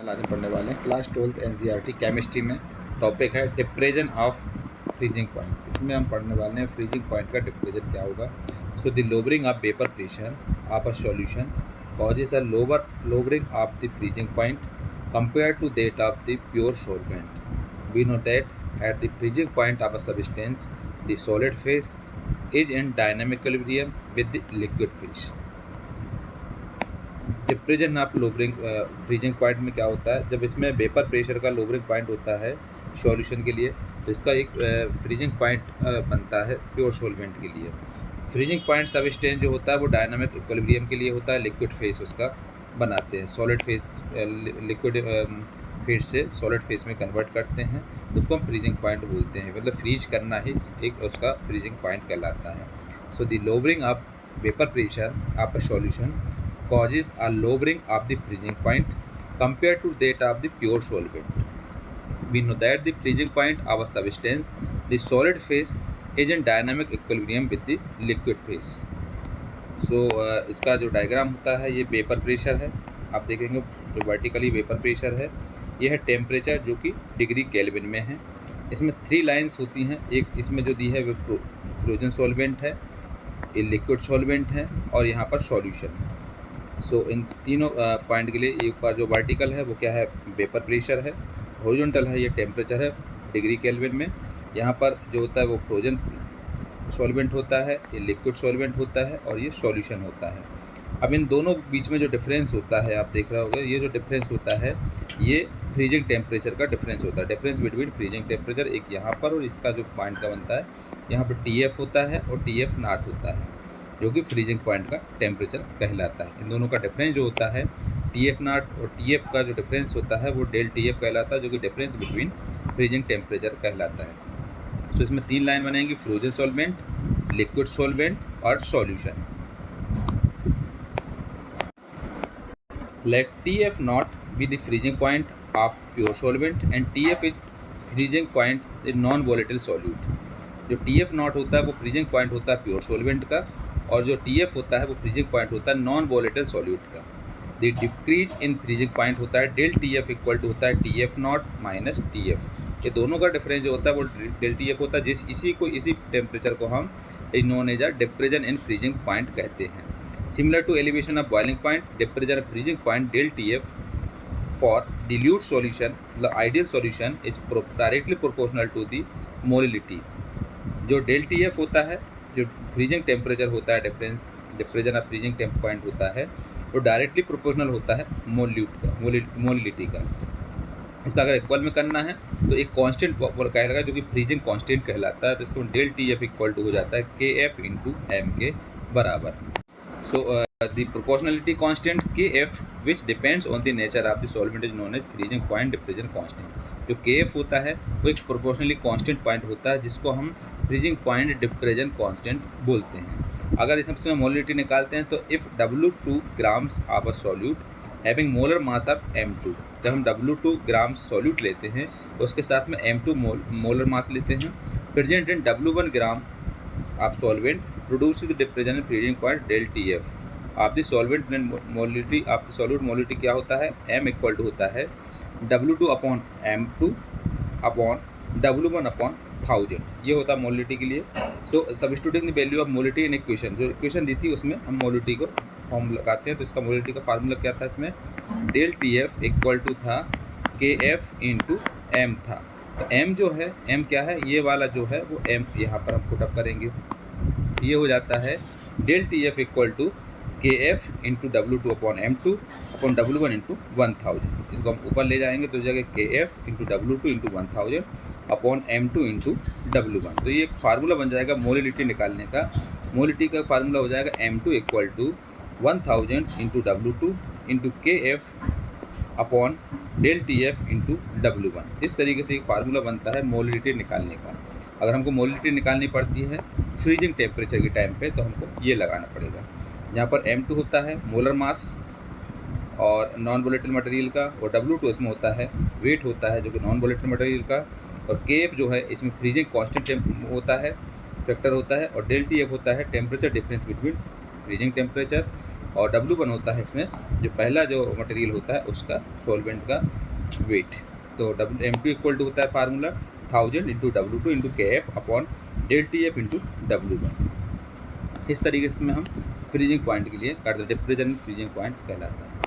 Channel आज हम पढ़ने वाले हैं क्लास 12th एनसीईआरटी केमिस्ट्री में। टॉपिक है डिप्रेजन ऑफ फ्रीजिंग पॉइंट। इसमें हम पढ़ने वाले हैं फ्रीजिंग पॉइंट का डिप्रेजन क्या होगा। So the lowering of vapour pressure of a solution causes a lowering of the freezing point compared to that of the pure solvent. We know that at the freezing point of a substance, the solid phase is in dynamic equilibrium with the liquid phase. Depression of lowering freezing point में क्या होता है, जब इसमें vapour pressure का लोबरिंग point होता है solution के लिए, तो इसका एक फ्रीजिंग पॉइंट बनता है प्योर सॉल्वेंट के लिए। फ्रीजिंग पॉइंट सबस्टेंस जो होता है वो डायनामिक इक्विलिब्रियम के लिए होता है, लिक्विड फेस उसका बनाते हैं, सॉलिड फेस लिक्विड फेस से सॉलिड फेस में कन्वर्ट करते हैं, उसको हम फ्रीजिंग पॉइंट बोलते हैं। मतलब फ्रीज करना ही एक उसका फ्रीजिंग पॉइंट कहलाता है। So the lowering of vapour pressure of a solution causes a lowering of the freezing point compared to that of the pure solvent. We know that the freezing point of a substance, the solid phase, is in dynamic equilibrium with the liquid phase. So इसका जो diagram होता है ये vapour pressure है, आप देखेंगे जो vertically vapour pressure है, ये है टेम्परेचर जो कि डिग्री केल्विन में है। इसमें 3 लाइन्स होती हैं, एक इसमें जो दी है वो फ्रोजन सॉल्वेंट है, ये लिक्विड सॉल्वेंट है और यहाँ पर सॉल्यूशन है। सो इन तीनों पॉइंट के लिए एक बार जो वर्टिकल है वो क्या है, वेपर प्रेशर है, हॉरिजॉन्टल है ये टेम्परेचर है डिग्री केल्विन में, यहाँ पर जो होता है वो फ्रोजन सॉल्वेंट होता है, ये लिक्विड सॉल्वेंट होता है और ये सॉल्यूशन होता है। अब इन दोनों बीच में जो डिफरेंस होता है आप देख रहे होगे, ये जो डिफरेंस होता है ये फ्रीजिंग टेम्परेचर का डिफरेंस होता है, डिफरेंस बिटवीन फ्रीजिंग टेम्परेचर एक यहाँ पर और इसका जो पॉइंट का बनता है यहाँ पर TF होता है और TF नॉट होता है, जो कि फ्रीजिंग पॉइंट का टेम्परेचर कहलाता है। इन दोनों का डिफरेंस जो होता है TF नॉट और TF का जो डिफरेंस होता है वो डेल TF कहलाता है, जो कि डिफरेंस बिटवीन फ्रीजिंग टेम्परेचर कहलाता है। सो इसमें 3 लाइन बनेंगी, फ्रोजन सॉल्वेंट, लिक्विड सॉल्वेंट और solution. Let TF not be the freezing point of pure solvent and TF is freezing point in non volatile solute. जो TF नॉट होता है वो freezing point होता है प्योर सॉल्वेंट का, और जो TF होता है वो फ्रीजिंग पॉइंट होता है नॉन वोलेटाइल सॉल्यूट का। The decrease in freezing point होता है डेल TF इक्वल टू होता है TF नॉट माइनस TF। ये दोनों का डिफरेंस जो होता है वो डेल TF होता है, इसी टेम्परेचर को हम is known as a depression in freezing point कहते हैं। Similar to elevation of boiling point, depression of freezing point del TF for dilute solution, the ideal solution is directly proportional to the molality। जो del TF होता है, जो freezing temperature होता है, डिप्रेजन of freezing point होता है, वो directly proportional होता है मोलिलिटी का। इसका अगर इक्वल में करना है तो एक कांस्टेंट कहलाएगा जो कि फ्रीजिंग कांस्टेंट कहलाता है, तो इसको डेल TF इक्वल टू हो जाता है KF इंटू M के बराबर। सो the proportionality constant KF which depends on the nature of the solvent is known as freezing point depression constant। जो KF होता है वो एक प्रोपोर्शनली कांस्टेंट पॉइंट होता है जिसको हम फ्रीजिंग पॉइंट डिप्रेजन कांस्टेंट बोलते हैं। अगर इसमें मोलिटी निकालते हैं तो if W2 grams of a solute having molar mass of M2, जब हम W2 ग्राम्स सॉल्यूट लेते हैं तो उसके साथ में M2 मोलर मास लेते हैं, present in W1 gram of solvent produce the depression freezing point del TF of the solvent molality of the solute. Molality क्या होता है, M इक्वल टू होता है W2 upon M2 upon W1 upon 1000, ये होता है मोलिटी के लिए। तो substituting the value of molality in equation, जो इक्वेशन दी थी उसमें हम मोलिटी को फॉर्म लगाते हैं, तो इसका मोलिटी का फार्मूला क्या था, इसमें डेल TF इक्वल टू था KF इंटू M था। तो M जो है, M क्या है, ये वाला जो है वो M यहाँ पर हम पुटअप करेंगे, ये हो जाता है del TF equal to KF into W2 upon M2 upon W1 into 1000। इसको हम ऊपर ले जाएंगे तो जगह KF into W2 into 1000 upon M2 into W1। तो ये एक फार्मूला बन जाएगा मोलिलिटी निकालने का। मोलिलिटी का फार्मूला हो जाएगा M2 equal to 1000 into W2 into KF upon del TF into W1। इस तरीके से एक फार्मूला बनता है मोलिलिटी निकालने का। अगर हमको मोलिलिटी निकालनी पड़ती है फ्रीजिंग टेम्परेचर के टाइम पे तो हमको ये लगाना पड़ेगा। यहाँ पर M2 होता है मोलर मास और नॉन वोलेटाइल मटेरियल का, और W2 इसमें होता है वेट होता है जो कि नॉन वोलेटाइल मटेरियल का, और KF जो है इसमें फ्रीजिंग कांस्टेंट होता है, फैक्टर होता है, और डेल TF होता है temperature difference between freezing temperature और W1 होता है इसमें जो पहला जो मटेरियल होता है उसका सॉल्वेंट का वेट। तो M2 इक्वल टू होता है formula 1000 into W2 into KF upon ΔTF into W1। इस तरीके से हम फ्रीजिंग पॉइंट के लिए कर देते हैं, फ्रीजिंग पॉइंट कहलाता है।